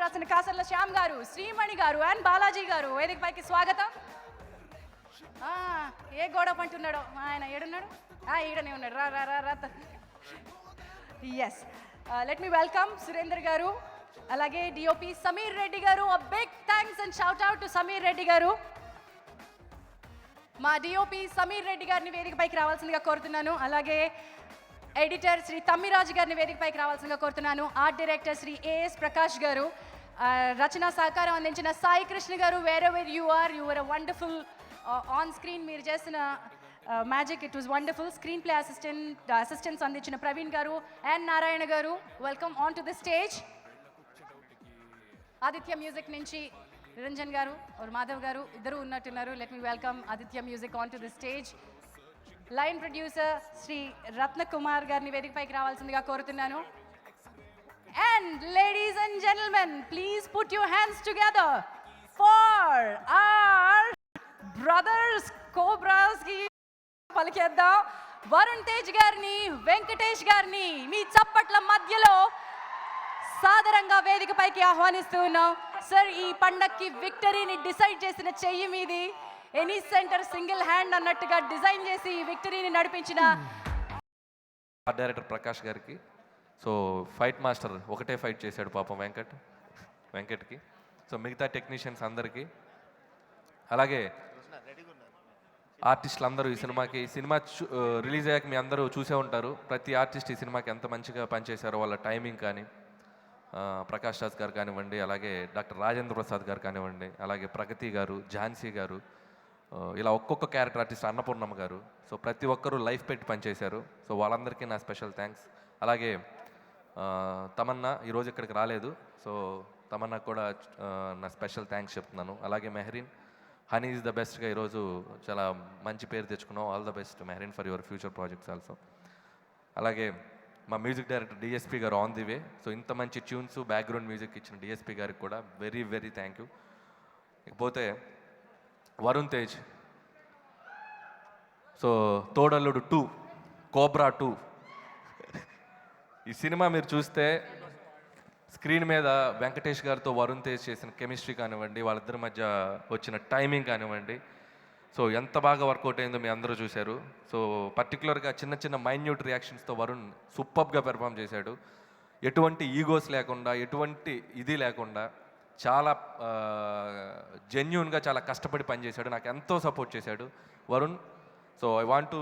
రాసిన కాసర్ల శ్యామ్ గారు, శ్రీమణి గారు అండ్ బాలాజీ గారు వేదిక పైకి స్వాగతం. ఏ గొడవ అంటున్నాడో ఆయన ఏడున్నాడు, ఈడనే ఉన్నాడు. రా రా రా రా. Yes, let me welcome Surender garu, అలాగే DOP Sameer Reddy garu. Big thanks and shout out to Sameer Reddy garu. మా డిఓపి సమీర్ రెడ్డి గారిని వేదిక పైకి రావాల్సిందిగా కోరుతున్నాను. అలాగే ఎడిటర్ శ్రీ తమ్మిరాజు గారిని వేదిక పైకి రావాల్సిందిగా కోరుతున్నాను. Art director Shri AS Prakash garu, రచనా సహకారం అందించిన Sai Krishna garu. Wherever you are a wonderful on screen. మీరు చేసిన magic, it was wonderful. Screen play assistance అందించిన Praveen garu and Narayana garu. Welcome on to the stage. Aditya music నుంచి నిరంజన్ గారు और మాధవ్ గారు ఇద్దరు ఉన్నట్టున్నారు. Let me welcome Aditya music on to the stage. Line producer Shri Ratna Kumar గారిని వేదిక పైకి రావాల్సిందిగా కోరుతున్నాను. And ladies and gentlemen, please put your hands together for our brothers cobras కి పలికేద్దాం. వరుణ్ తేజ్ గారిని, వెంకటేష్ గారిని మీ చప్పట్ల మధ్యలో సాదరంగా వేదిక పైకి ఆహ్వానిస్తూ ఉన్నాం. సార్, ఈ పండక్కి విక్టరీని డిసైడ్ చేసిన చెయ్యి మీది. ఎనీ సెంటర్ సింగిల్ హ్యాండ్ అన్నట్టుగా డిజైన్ చేసి విక్టరీని నడిపించిన ఆర్ట్ డైరెక్టర్ ప్రకాష్ గారికి, సో ఫైట్ మాస్టర్ ఒకటే ఫైట్ చేశాడు పాపం వెంకట్కి. సో మిగతా టెక్నీషియన్స్ అందరికీ, అలాగే ఆర్టిస్టులు అందరూ ఈ సినిమా రిలీజ్ అయ్యాక మీ అందరూ చూసే ఉంటారు. ప్రతి ఆర్టిస్ట్ ఈ సినిమాకి ఎంత మంచిగా పనిచేశారో, వాళ్ళ టైమింగ్ కానీ, ప్రకాష్ రాజ్ గారు కానివ్వండి, అలాగే డాక్టర్ రాజేంద్ర ప్రసాద్ గారు కానివ్వండి, అలాగే ప్రగతి గారు, ఝాన్సీ గారు, ఇలా ఒక్కొక్క క్యారెక్టర్ ఆర్టిస్ట్ అన్నపూర్ణమ్మ గారు. సో ప్రతి ఒక్కరూ లైఫ్ పెట్టి పనిచేశారు. సో వాళ్ళందరికీ నా స్పెషల్ థ్యాంక్స్. అలాగే తమన్నా ఈరోజు ఇక్కడికి రాలేదు, సో తమన్నా కూడా నా స్పెషల్ థ్యాంక్స్ చెప్తున్నాను. అలాగే మెహరీన్, హనీ ఈజ్ ద బెస్ట్గా ఈరోజు చాలా మంచి పేరు తెచ్చుకున్నాం. All the best Mehreen for your future projects also. అలాగే మా మ్యూజిక్ డైరెక్టర్ డిఎస్పి గారు ఆన్ ది వే. సో ఇంత మంచి ట్యూన్స్, బ్యాక్గ్రౌండ్ మ్యూజిక్ ఇచ్చిన డిఎస్పి గారికి కూడా వెరీ వెరీ థ్యాంక్ యూ. ఇకపోతే వరుణ్ తేజ్, సో తోడల్లుడు 2, కోబ్రా 2 ఈ సినిమా మీరు చూస్తే స్క్రీన్ మీద వెంకటేష్ గారితో వరుణ్ తేజ్ చేసిన కెమిస్ట్రీ కానివ్వండి, వాళ్ళిద్దరి మధ్య వచ్చిన టైమింగ్ కానివ్వండి, సో ఎంత బాగా వర్కౌట్ అయిందో మీ అందరూ చూశారు. సో పర్టికులర్గా చిన్న చిన్న మైన్యూట్ రియాక్షన్స్తో వరుణ్ సూపర్గా పెర్ఫామ్ చేశాడు. ఎటువంటి ఈగోస్ లేకుండా, ఎటువంటి ఇది లేకుండా చాలా జెన్యూన్గా చాలా కష్టపడి పనిచేశాడు. నాకు ఎంతో సపోర్ట్ చేశాడు Varun. So I want to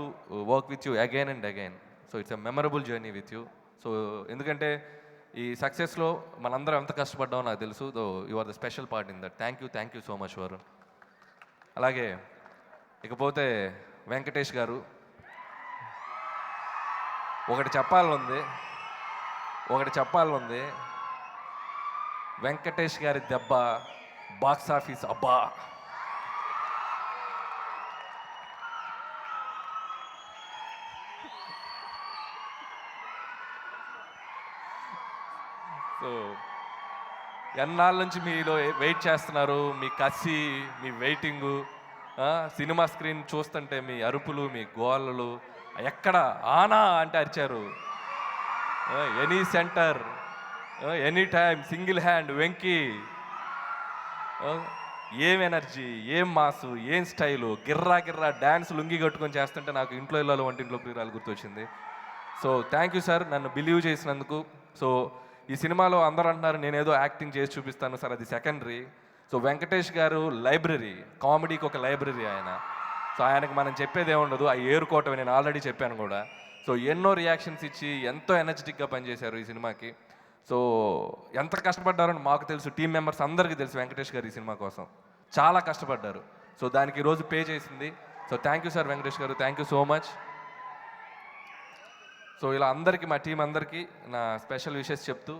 work with you again and again. So it's a memorable journey with you. So ఎందుకంటే ఈ సక్సెస్లో మనందరం ఎంత కష్టపడ్డామో నాకు తెలుసు. So you are the special part in that. Thank you so much Varun. అలాగే ఇకపోతే వెంకటేష్ గారు, ఒకటి చెప్పాలనుంది. వెంకటేష్ గారి దెబ్బ బాక్స్ ఆఫీస్ అబ్బా. సో ఎన్నాళ్ళ నుంచి మీలో వెయిట్ చేస్తున్నారు, మీ కసి, మీ వెయిటింగు, సినిమా స్క్రీన్ చూస్తుంటే మీ అరుపులు, మీ గోలలు, ఎక్కడ ఆనా అంటే అరిచారు. Any centre, any time, single hand Venky. ఏం ఎనర్జీ, ఏం మాసు, ఏం స్టైలు, గిర్రా డ్యాన్స్ లుంగి కట్టుకొని చేస్తుంటే నాకు ఇంట్లో ఇళ్ళలో వంటింట్లో ప్రియురాలు గుర్తొచ్చింది. సో థ్యాంక్ యూ సార్, నన్ను బిలీవ్ చేసినందుకు. సో ఈ సినిమాలో అందరూ అంటున్నారు నేనేదో యాక్టింగ్ చేసి చూపిస్తాను సార్, అది సెకండరీ. సో వెంకటేష్ గారు లైబ్రరీ, కామెడీకి ఒక లైబ్రరీ ఆయన. సో ఆయనకు మనం చెప్పేది ఏముండదు, ఆ ఏరుకోవటం నేను ఆల్రెడీ చెప్పాను కూడా. సో ఎన్నో రియాక్షన్స్ ఇచ్చి ఎంతో ఎనర్జెటిక్గా పనిచేశారు ఈ సినిమాకి. సో ఎంత కష్టపడ్డారో మాకు తెలుసు, టీం మెంబర్స్ అందరికీ తెలుసు. వెంకటేష్ గారు ఈ సినిమా కోసం చాలా కష్టపడ్డారు. సో దానికి ఈరోజు పే చేసింది. So thank you sir Venkatesh garu, thank you so much. So ఇలా అందరికీ, మా టీం అందరికీ నా స్పెషల్ విషెస్ చెప్తూ,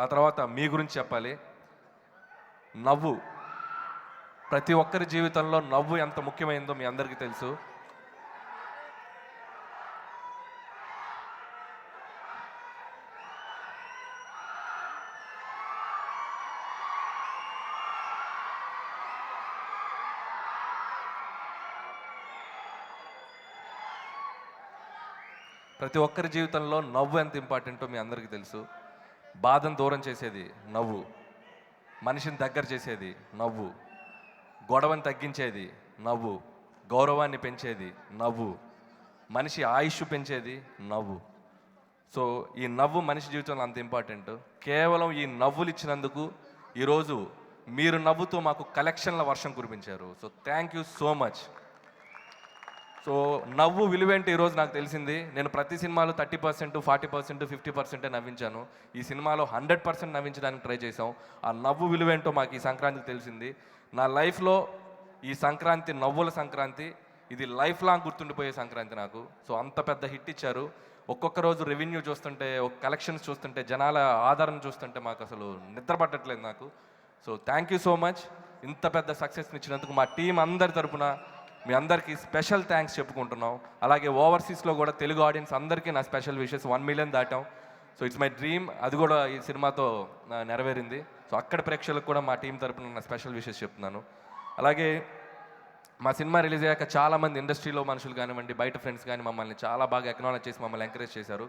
ఆ తర్వాత మీ గురించి చెప్పాలి. నవ్వు, ప్రతి ఒక్కరి జీవితంలో నవ్వు ఎంత ముఖ్యమైందో మీ అందరికీ తెలుసు. ప్రతి ఒక్కరి జీవితంలో నవ్వు ఎంత ఇంపార్టెంటో మీ అందరికీ తెలుసు. బాధను దూరం చేసేది నవ్వు. మనిషిని దగ్గర చేసేది నవ్వు, గొడవని తగ్గించేది నవ్వు, గౌరవాన్ని పెంచేది నవ్వు, మనిషి ఆయుష్ పెంచేది నవ్వు. సో ఈ నవ్వు మనిషి జీవితంలో అంత ఇంపార్టెంట్. కేవలం ఈ నవ్వులు ఇచ్చినందుకు ఈరోజు మీరు నవ్వుతూ మాకు కలెక్షన్ల వర్షం కురిపించారు. So thank you so much. So నవ్వు విలువేంటి ఈరోజు నాకు తెలిసింది. నేను ప్రతి సినిమాలో 30%, 40%, 50% నవ్వించాను. ఈ సినిమాలో 100% నవ్వించడానికి ట్రై చేసాం. ఆ నవ్వు విలువేంటో మాకు ఈ సంక్రాంతికి తెలిసింది. నా లైఫ్లో ఈ సంక్రాంతి నవ్వుల సంక్రాంతి, ఇది లైఫ్ లాంగ్ గుర్తుండిపోయే సంక్రాంతి నాకు. సో అంత పెద్ద హిట్ ఇచ్చారు. ఒక్కొక్క రోజు రెవెన్యూ చూస్తుంటే, కలెక్షన్స్ చూస్తుంటే, జనాల ఆదరణ చూస్తుంటే మాకు అసలు నిద్ర పట్టట్లేదు నాకు. So thank you so much. ఇంత పెద్ద సక్సెస్ని ఇచ్చినందుకు మా టీం అందరి తరపున మీ అందరికీ స్పెషల్ థ్యాంక్స్ చెప్పుకుంటున్నాం. అలాగే ఓవర్సీస్లో కూడా తెలుగు ఆడియన్స్ అందరికీ నా స్పెషల్ విషెస్. 1 మిలియన్ దాటాం. So it's my dream. అది కూడా ఈ సినిమాతో నెరవేరింది. సో అక్కడ ప్రేక్షకులకు కూడా మా టీం తరపున నా స్పెషల్ విషెస్ చెప్తున్నాను. అలాగే మా సినిమా రిలీజ్ అయ్యాక చాలామంది ఇండస్ట్రీలో మనుషులు కానివ్వండి, బయట ఫ్రెండ్స్ కానీ మమ్మల్ని చాలా బాగా ఎక్నాలెడ్జ్ చేసి మమ్మల్ని ఎంకరేజ్ చేశారు.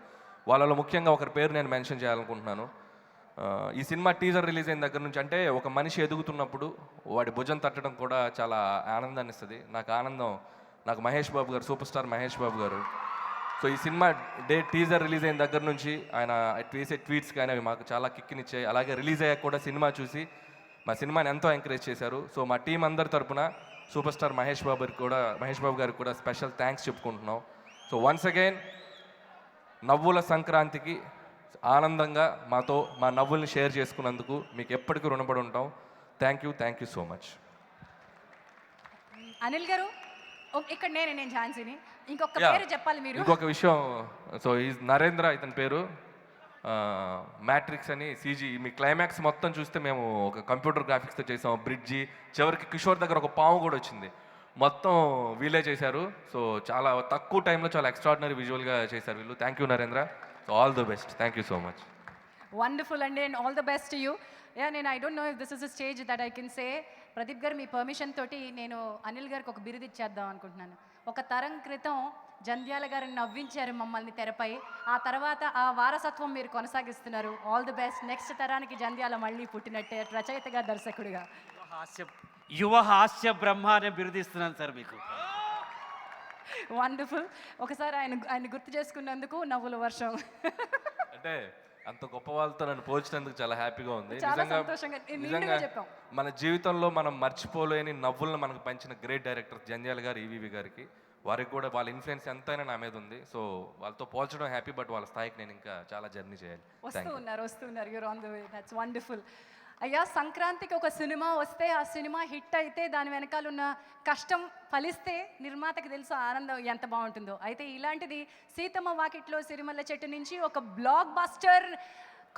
వాళ్ళలో ముఖ్యంగా ఒకరి పేరు నేను మెన్షన్ చేయాలనుకుంటున్నాను. ఈ సినిమా టీజర్ రిలీజ్ అయిన దగ్గర నుంచి, అంటే ఒక మనిషి ఎదుగుతున్నప్పుడు వాడి భుజం తట్టడం కూడా చాలా ఆనందాన్ని ఇస్తుంది. నాకు మహేష్ బాబు గారు, సూపర్ స్టార్ మహేష్ బాబు గారు. సో ఈ సినిమా టీజర్ రిలీజ్ అయిన దగ్గర నుంచి ఆయన వేసే ట్వీట్స్ కానీ అవి మాకు చాలా కిక్కినిచ్చాయి. అలాగే రిలీజ్ అయ్యాక కూడా సినిమా చూసి మా సినిమాని ఎంతో ఎంకరేజ్ చేశారు. సో మా టీం అందరి తరపున సూపర్ స్టార్ మహేష్ బాబు గారికి కూడా స్పెషల్ థ్యాంక్స్ చెప్పుకుంటున్నాం. సో వన్స్ అగైన్ నవ్వుల సంక్రాంతికి ఆనందంగా మాతో మా నవ్వుల్ని షేర్ చేసుకున్నందుకు మీకు ఎప్పటికీ రుణపడి ఉంటాం. Thank you so much. Anil గారు, ఇక్కడ నేను ఝాన్సీని. ఇంకొక పేరు చెప్పాలి మీరు. ఇంకొక విషయం, సో ఈ నరేంద్ర ఇతని పేరు. మ్యాట్రిక్స్ అని CG, మీ క్లైమాక్స్ మొత్తం చూస్తే మేము ఒక కంప్యూటర్ గ్రాఫిక్స్తో చేసాం. బ్రిడ్జి చివరికి కిషోర్ దగ్గర ఒక పాము కూడా వచ్చింది. మొత్తం వీళ్ళే చేశారు. సో చాలా తక్కువ టైంలో చాలా ఎక్స్ట్రాడినరీ విజువల్గా చేశారు వీళ్ళు. Thank you Narendra. So all the best. Thank you so much. Wonderful అండి, and all the best to you. నేను I don't know if this is a stage that I can say, Pradeep garu మీ పర్మిషన్ తోటి నేను అనిల్ గారికి ఒక బిరుదు ఇచ్చేద్దాం అనుకుంటున్నాను. ఒక తరం క్రితం జంధ్యాల గారిని నవ్వించారు మమ్మల్ని తెరపై. ఆ తర్వాత ఆ వారసత్వం మీరు కొనసాగిస్తున్నారు. All the best. నెక్స్ట్ తరానికి జంధ్యాల మళ్ళీ పుట్టినట్టే, రచయితగా, దర్శకుడిగా. యువ హాస్య బ్రహ్మ అనే బిరుదిస్తున్నాను సార్ మీకు. వండర్ఫుల్. ఒకసారి ఆయన గుర్తు చేసుకున్నందుకు నవ్వుల వర్షం. అంటే అంత గొప్ప వాళ్ళతో నన్ను పోల్చినందుకు చాలా హ్యాపీగా ఉంది. చాలా సంతోషంగా, నిండుగా చెప్పాం. మన జీవితంలో మనం మర్చిపోలేని నవ్వులను మనకు పంచిన గ్రేట్ డైరెక్టర్ జంధ్యాల గారు, EVV గారికి, వారికి కూడా వాళ్ళ ఇన్ఫ్లుయెన్స్ ఎంతైనా నా మీద ఉంది. సో వాళ్ళతో పోల్చడం హ్యాపీ, బట్ వాళ్ళ స్థాయికి నేను ఇంకా చాలా జర్నీ చేయాలి. వస్తున్నారు. You're on the way. That's wonderful. అయ్యా, సంక్రాంతికి ఒక సినిమా వస్తే, ఆ సినిమా హిట్ అయితే, దాని వెనకాల ఉన్న కష్టం ఫలిస్తే నిర్మాతకి తెలుసు ఆనందం ఎంత బాగుంటుందో. అయితే ఇలాంటిది సీతమ్మ వాకిట్లో సిరిమల్ల చెట్టు నుంచి ఒక బ్లాక్ బస్టర్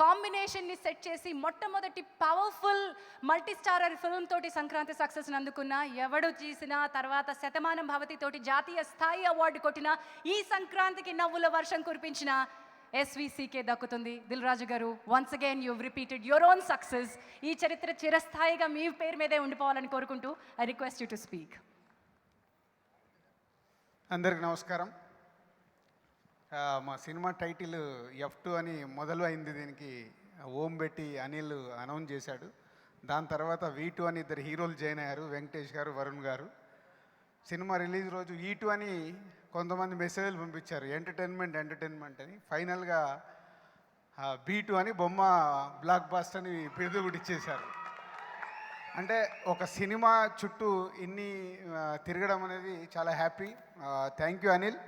కాంబినేషన్ని సెట్ చేసి మొట్టమొదటి పవర్ఫుల్ మల్టీ స్టారర్ ఫిల్మ్ తోటి సంక్రాంతి సక్సెస్ని అందుకున్న, ఎవడు చేసిన తర్వాత శతమానం భవతి తోటి జాతీయ స్థాయి అవార్డు కొట్టిన, ఈ సంక్రాంతికి నవ్వుల వర్షం కురిపించిన SVCకే దక్కుతుంది. దిల్ రాజు గారు, once again you've repeated your own success. ఈ చరిత్ర చిరస్థాయిగా మీ పేరు మీదే ఉండిపోవాలని కోరుకుంటూ I request you to speak. అందరికి నమస్కారం. మా సినిమా టైటిల్ F2 అని మొదలు అయింది. దీనికి ఓం పెట్టి అనిల్ అనౌన్స్ చేశాడు. దాని తర్వాత V2 అని ఇద్దరు హీరోలు జాయిన్ అయ్యారు, వెంకటేష్ గారు, వరుణ్ గారు. సినిమా రిలీజ్ రోజు E2 అని కొంతమంది మెసేజ్లు పంపించారు, ఎంటర్టైన్మెంట్ అని. ఫైనల్గా B2 అని బొమ్మ బ్లాక్ బాస్టర్ అని బిరుదు కూడా ఇచ్చేశారు. అంటే ఒక సినిమా చుట్టూ ఇన్ని తిరగడం అనేది చాలా హ్యాపీ. Thank you Anil.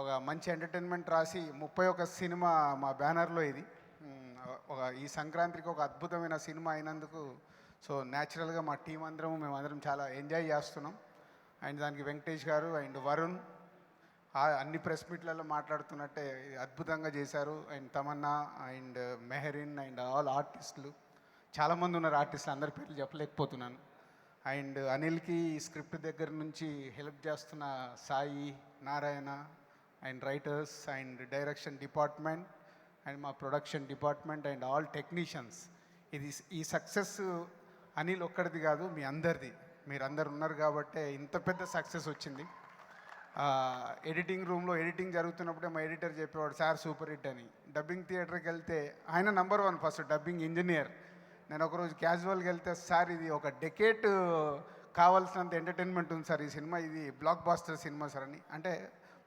ఒక మంచి ఎంటర్టైన్మెంట్ రాసి 31 సినిమా మా బ్యానర్లో ఇది ఈ సంక్రాంతికి ఒక అద్భుతమైన సినిమా అయినందుకు సో న్యాచురల్గా మా టీం మేమందరం చాలా ఎంజాయ్ చేస్తున్నాం. అండ్ దానికి వెంకటేష్ గారు అండ్ వరుణ్ అన్ని ప్రెస్ మీట్లలో మాట్లాడుతున్నట్టే అద్భుతంగా చేశారు. And Tamannaah and Mehreen and all ఆర్టిస్టులు, చాలామంది ఉన్నారు ఆర్టిస్టులు, అందరి పేర్లు చెప్పలేకపోతున్నాను. అండ్ అనిల్కి స్క్రిప్ట్ దగ్గర నుంచి హెల్ప్ చేస్తున్న Sai, Narayana and writers and direction department and మా production department and all technicians. ఈ సక్సెస్ అనిల్ ఒక్కడిది కాదు, మీ అందరిది. మీరందరు ఉన్నారు కాబట్టే ఇంత పెద్ద సక్సెస్ వచ్చింది. ఎడిటింగ్ రూమ్లో ఎడిటింగ్ జరుగుతున్నప్పుడే మా ఎడిటర్ చెప్పేవాడు, సార్ సూపర్ హిట్ అని. డబ్బింగ్ థియేటర్కి వెళ్తే ఆయన నంబర్ 1 ఫస్ట్ డబ్బింగ్ ఇంజనీర్. నేను ఒకరోజు క్యాజువల్గా వెళ్తే సార్ ఇది ఒక డెకేట్ కావాల్సినంత ఎంటర్టైన్మెంట్ ఉంది సార్ ఈ సినిమా, ఇది బ్లాక్ బాస్టర్ సినిమా సార్ అని. అంటే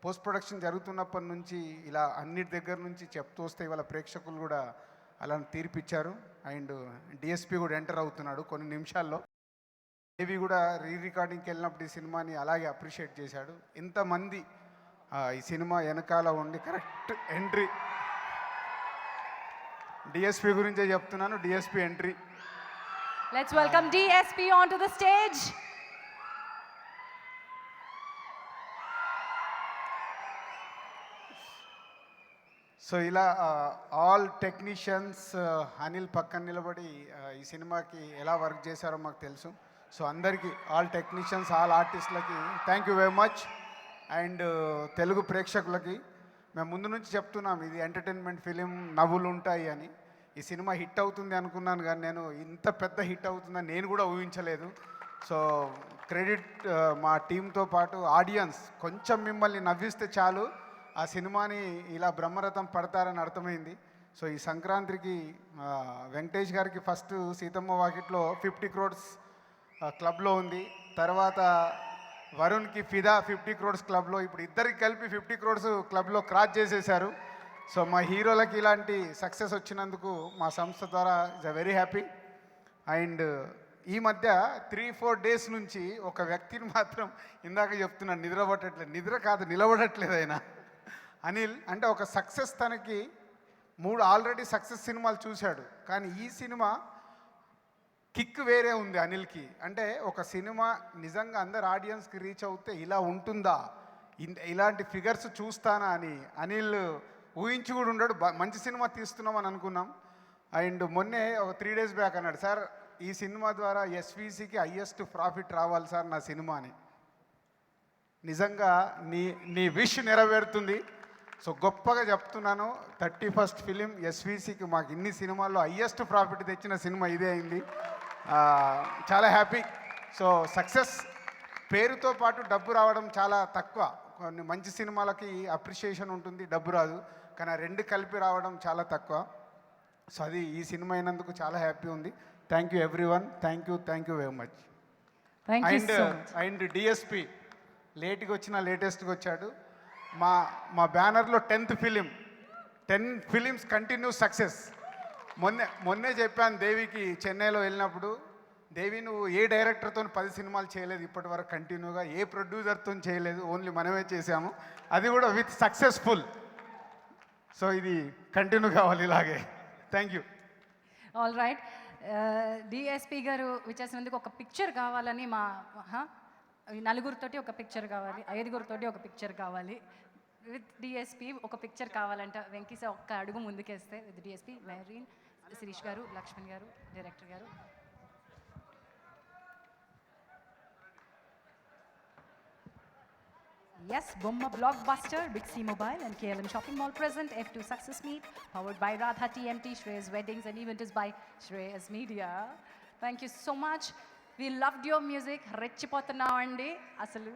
పోస్ట్ ప్రొడక్షన్ జరుగుతున్నప్పటి నుంచి ఇలా అన్నిటి దగ్గర నుంచి చెప్తూ వస్తే ఇవాళ ప్రేక్షకులు కూడా అలా తీర్పిచ్చారు. అండ్ డిఎస్పి కూడా ఎంటర్ అవుతున్నాడు కొన్ని నిమిషాల్లో. దేవి కూడా రికార్డింగ్కి వెళ్ళినప్పుడు ఈ సినిమాని అలాగే అప్రిషియేట్ చేశాడు. ఇంతమంది ఈ సినిమా వెనకాల ఉండి కరెక్ట్ ఎంట్రీ, డిఎస్పి గురించే చెప్తున్నాను, DSP entry. Let's welcome DSP onto the stage. So ఇలా ఆల్ టెక్నీషియన్స్ అనిల్ పక్కన నిలబడి ఈ సినిమాకి ఎలా వర్క్ చేశారో మాకు తెలుసు. సో అందరికీ ఆల్ టెక్నీషియన్స్, ఆల్ ఆర్టిస్టులకి thank you very much. And Telugu ప్రేక్షకులకి మేము ముందు నుంచి చెప్తున్నాం ఇది ఎంటర్టైన్మెంట్ ఫిలిం, నవ్వులు ఉంటాయి అని. ఈ సినిమా హిట్ అవుతుంది అనుకున్నాను కానీ నేను ఇంత పెద్ద హిట్ అవుతుందని నేను కూడా ఊహించలేదు. సో క్రెడిట్ మా టీంతో పాటు ఆడియన్స్ కొంచెం మిమ్మల్ని నవ్విస్తే చాలు ఆ సినిమాని ఇలా బ్రహ్మరథం పడతారని అర్థమైంది. సో ఈ సంక్రాంతికి వెంకటేష్ గారికి ఫస్ట్ సీతమ్మ వాకిట్లో 50 crores క్లబ్లో ఉంది, తర్వాత వరుణ్కి ఫిదా 50 crores క్లబ్లో, ఇప్పుడు ఇద్దరికి కలిపి 50 crores క్లబ్లో క్రాస్ చేసేశారు. సో మా హీరోలకి ఇలాంటి సక్సెస్ వచ్చినందుకు మా సంస్థ ద్వారా ఇట్స్ వెరీ హ్యాపీ. అండ్ ఈ మధ్య 3-4 days నుంచి ఒక వ్యక్తిని మాత్రం ఇందాక చెప్తున్నాను నిద్రపట్టట్లేదు, నిద్ర కాదు నిలబడట్లేదు ఆయన అనిల్. అంటే ఒక సక్సెస్ తనకి 3 ఆల్రెడీ సక్సెస్ సినిమాలు చూశాడు, కానీ ఈ సినిమా కిక్ వేరే ఉంది అనిల్కి. అంటే ఒక సినిమా నిజంగా అందరు ఆడియన్స్కి రీచ్ అవుతే ఇలా ఉంటుందా, ఇలాంటి ఫిగర్స్ చూస్తానా అని అనిల్ ఊహించి కూడా ఉండడు. మంచి సినిమా తీస్తున్నామని అనుకున్నాం. అండ్ మొన్నే ఒక 3 days బ్యాక్ అన్నాడు, సార్ ఈ సినిమా ద్వారా ఎస్విసికి హయ్యెస్ట్ ప్రాఫిట్ రావాలి సార్ నా సినిమా అని. నిజంగా నీ విష్ నెరవేరుతుంది. సో గొప్పగా చెప్తున్నాను, 31st ఫిలిం ఎస్విసికి మాకు ఇన్ని సినిమాల్లో హయ్యెస్ట్ ప్రాఫిట్ తెచ్చిన సినిమా ఇదే అయింది. చాలా హ్యాపీ. సో సక్సెస్ పేరుతో పాటు డబ్బు రావడం చాలా తక్కువ. కొన్ని మంచి సినిమాలకి అప్రిషియేషన్ ఉంటుంది, డబ్బు రాదు, కానీ ఆ రెండు కలిపి రావడం చాలా తక్కువ. సో అది ఈ సినిమా అయినందుకు చాలా హ్యాపీ ఉంది. Thank you everyone, thank you very much. Thank you so much. And DSP లేట్గా వచ్చినా లేటెస్ట్గా వచ్చాడు. మా బ్యానర్లో 10th film, 10 films continue success. మొన్నే చెప్పాను దేవికి చెన్నైలో వెళ్ళినప్పుడు, దేవి నువ్వు ఏ డైరెక్టర్తో 10 సినిమాలు చేయలేదు ఇప్పటి వరకు కంటిన్యూగా, ఏ ప్రొడ్యూసర్తో చేయలేదు, ఓన్లీ మనమే చేసాము, అది కూడా విత్ సక్సెస్ఫుల్. సో ఇది కంటిన్యూ కావాలి ఇలాగే. Thank you. All right, DSP గారు విచ్చేసినందుకు ఒక పిక్చర్ కావాలని మా నలుగురితోటి ఒక పిక్చర్ కావాలి, 5గురితోటి ఒక పిక్చర్ కావాలి. విత్ డిఎస్పి ఒక పిక్చర్ కావాలంట. వెంకీ సార్ ఒక్క అడుగు ముందుకేస్తే విత్ డిఎస్పి, మెరీన్, శిరీష్ గారు, లక్ష్మణ్ గారు, డైరెక్టర్ గారు. Yes, Bomma Blockbuster, Big C Mobile and KLM Shopping Mall present F2 Success Meet, powered by Radha TMT, Shreyas Weddings and Event is by Shreyas Media. Thank you so much. We loved your music. రెచ్చిపోతున్నామండి అసలు.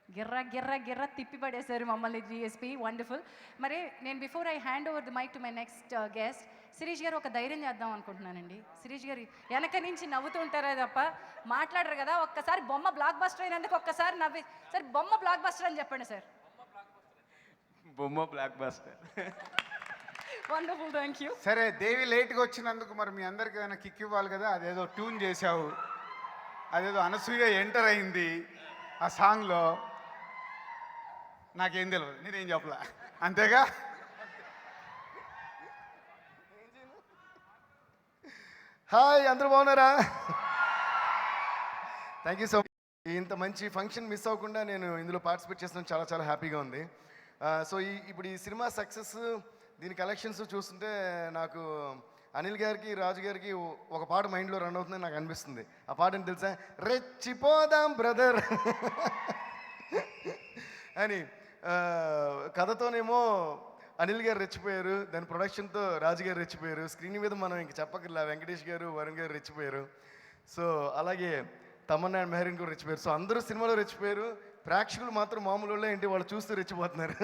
గిర్ర తిప్పి పడేశారు మమ్మల్ని DSP. Wonderful. మరి నేను before I hand over the mic to my next guest, Shirish గారు ఒక ధైర్యం చేద్దాం అనుకుంటున్నానండి. శిరీష్ గారు వెనక నుంచి నవ్వుతూ ఉంటారే తప్ప మాట్లాడరు కదా. ఒక్కసారి బొమ్మ బ్లాక్ బస్టర్ అయినందుకు ఒక్కసారి నవ్వి, సార్ బొమ్మ బ్లాక్ బస్టర్ అని చెప్పండి సార్. బొమ్మ block buster. Wonderful, thank you. సరే, దేవి లేట్గా వచ్చినందుకు మరి మీ అందరికి ఏదైనా కిక్ ఇవ్వాలి కదా. అదేదో ట్యూన్ చేశావు, అదేదో అనసూయ ఎంటర్ అయింది ఆ సాంగ్లో, నాకేం తెలియదు, నేనేం చెప్పలే, అంతేగా. హాయ్, అందరూ బాగున్నారా? Thank you so much. ఇంత మంచి ఫంక్షన్ మిస్ అవ్వకుండా నేను ఇందులో పార్టిసిపేట్ చేస్తున్నాను, చాలా చాలా హ్యాపీగా ఉంది. సో ఇప్పుడు ఈ సినిమా సక్సెస్, దీని కలెక్షన్స్ చూస్తుంటే నాకు అనిల్ గారికి, రాజు గారికి ఒక పాట మైండ్లో రన్ అవుతుందని నాకు అనిపిస్తుంది. ఆ పాట ఏంటి తెలుసా? రెచ్చిపోదాం బ్రదర్ అని. కథతోనేమో అనిల్ గారు రెచ్చిపోయారు, దాని ప్రొడక్షన్తో రాజు గారు రెచ్చిపోయారు, స్క్రీన్ మీద మనం ఇంక చెప్పకర్లా వెంకటేష్ గారు, వరుణ్ గారు రెచ్చిపోయారు. సో అలాగే తమన్నా అండ్ మెహరీన్ కూడా రెచ్చిపోయారు. సో అందరూ సినిమాలో రెచ్చిపోయారు. ప్రేక్షకులు మాత్రం మామూలు వాళ్ళే ఏంటి వాళ్ళు చూస్తూ రెచ్చిపోతున్నారు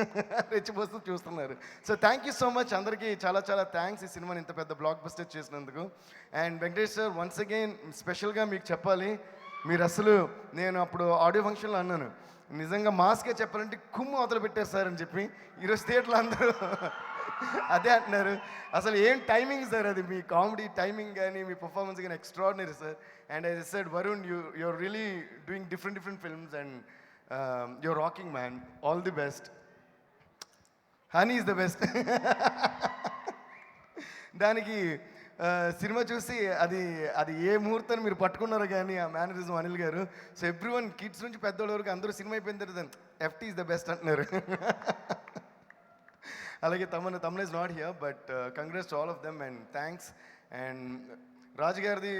రెచ్చిపోతూ చూస్తున్నారు. So thank you so much అందరికీ చాలా చాలా థ్యాంక్స్ ఈ సినిమాని ఇంత పెద్ద బ్లాక్ బస్టర్ చేసినందుకు. And Venkatesh sir once again స్పెషల్గా మీకు చెప్పాలి, మీరు అసలు నేను అప్పుడు ఆడియో ఫంక్షన్లో అన్నాను, నిజంగా మాస్కే చెప్పాలంటే కుమ్ము అవతల పెట్టారు సార్ అని చెప్పి. ఈరోజు థియేటర్లో అందరూ అదే అంటున్నారు. అసలు ఏం టైమింగ్ సార్ అది, మీ కామెడీ టైమింగ్ కానీ మీ పర్ఫార్మెన్స్ కానీ extraordinary sir. And I said Varun, you're really doing different films and you're rocking man, all the best. Honey is the best. దానికి సినిమా చూసి అది ఏ ముహూర్తాన్ని మీరు పట్టుకున్నారో కానీ ఆ మేనరిజం అనిల్ గారు. సో ఎవ్రీవన్ కిడ్స్ నుంచి పెద్దోళ్ళ వరకు అందరూ సినిమా అయిపోయిన తర్వాత FT is the best అంటున్నారు. అలాగే Thaman is not here but congrats to all of them and thanks. And Raju గారిది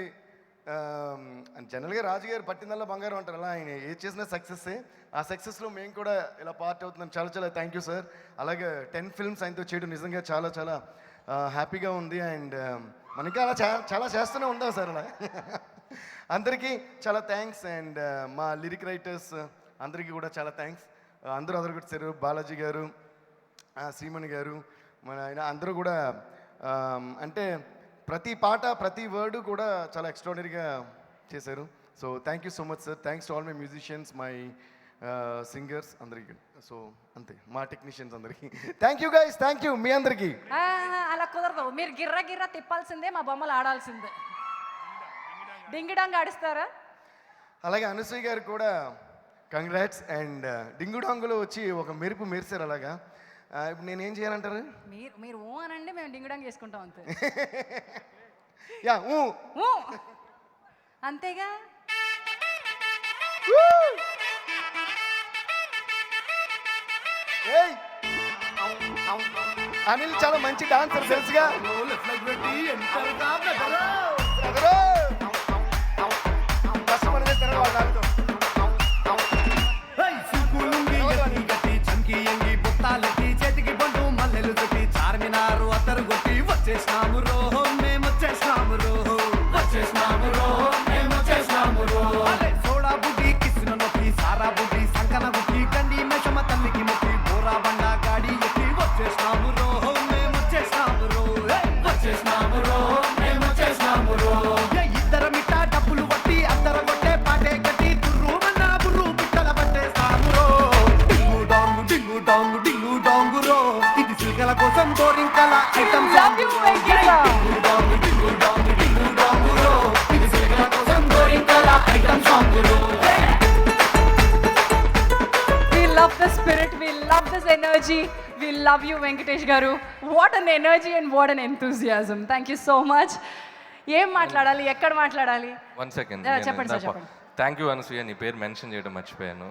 జనరల్గా రాజు గారు పట్టిందల్లా బంగారం అంటారు, అలా ఆయన ఏది చేసినా సక్సెస్సే. ఆ సక్సెస్లో మేము కూడా ఇలా పార్ట్ అవుతున్నాం. చాలా చాలా థ్యాంక్ యూ సార్. అలాగే 10 ఫిల్మ్స్ ఆయనతో చేయడం నిజంగా చాలా చాలా హ్యాపీగా ఉంది. అండ్ మనకి అలా చాలా చేస్తూనే ఉంటాం సార్ అలా. అందరికీ చాలా థ్యాంక్స్. అండ్ మా లిరిక్ రైటర్స్ అందరికీ కూడా చాలా థ్యాంక్స్. అందరూ అదరగొట్టారు, బాలాజీ గారు, శ్రీమణి గారు, మన ఆయన అందరూ కూడా అంటే ప్రతి పాట ప్రతి వర్డ్ కూడా చాలా ఎక్స్ట్రాడినరీగా చేశారు. So thank you so much sir. Thanks to all my musicians, my singers అందరికీ. సో అంతే, మా టెక్నీషియన్స్ అందరికీ thank you guys. Thank you మీ అందరికీ. అలా కుదరదు, మీరు గిర్ర తిప్పాల్సిందే, మా బొమ్మలు ఆడాల్సిందే. డింగిడాంగ్ ఆడిస్తారా? అలాగే అనసూయ గారు కూడా కంగ్రాట్స్. అండ్ డింగుడాంగులో వచ్చి ఒక మెరుపు మెరిసారు. అలాగా ఇప్పుడు నేనేం చేయాలంటారు? మీరు ఊ అనండి, మేము డింగిడాంగ్ చేసుకుంటాం అంతే. యా అంతేగా. అనిల్ చాలా మంచి డాన్సర్ తెలుసుగా. కస్టమర్ చేస్తారు వాళ్ళు. చేతికి బండు మల్లెలు తొట్టి చార్మినారు అత్తరు కొట్టి వచ్చేసినాము రో, మేము వచ్చేసినాము రో, వచ్చేసినాము రో, మేము వచ్చేసినాము రో. సోడా బుడ్డి కిసిన నొక్కి సారా బుడ్డి సంకన బుడ్డి కండి మెషమ తల్లికి మొక్కి బోరా బండ గాడి ఎక్కి వచ్చేసినాము రో, మేము వచ్చేసినాము రో, వచ్చేసినాము రో, మేము వచ్చేసినాము రో. ఇద్దరు మిట్ట డబ్బులు పట్టి అద్దర కొట్టే పాటే కట్టి తుర్రు మన్నా బుర్రు పిట్టల పట్టేస్తాము రో. డింగు డాంగు డింగు డాంగు డింగు డాంగు రో, ఇది సిల్కల కోసం గోరింకల ఐటమ్ Love you, Venkita. డింగు డాంగు డింగు డాంగు డింగు డాంగు రో, ఇది సిల్కల కోసం గోరింకల ఐటమ్ సాంగ్ రో. We love the spirit, we love this energy, we love you, Venkatesh garu. What an energy and what an enthusiasm. Thank you so much. ఏం మాట్లాడాలి, ఎక్కడ మాట్లాడాలి? 1 సెకండ్. చెప్పండి sir, చెప్పండి. థ్యాంక్ యూ అనసూయ, నీ పేరు మెన్షన్ చేయడం మర్చిపోయాను.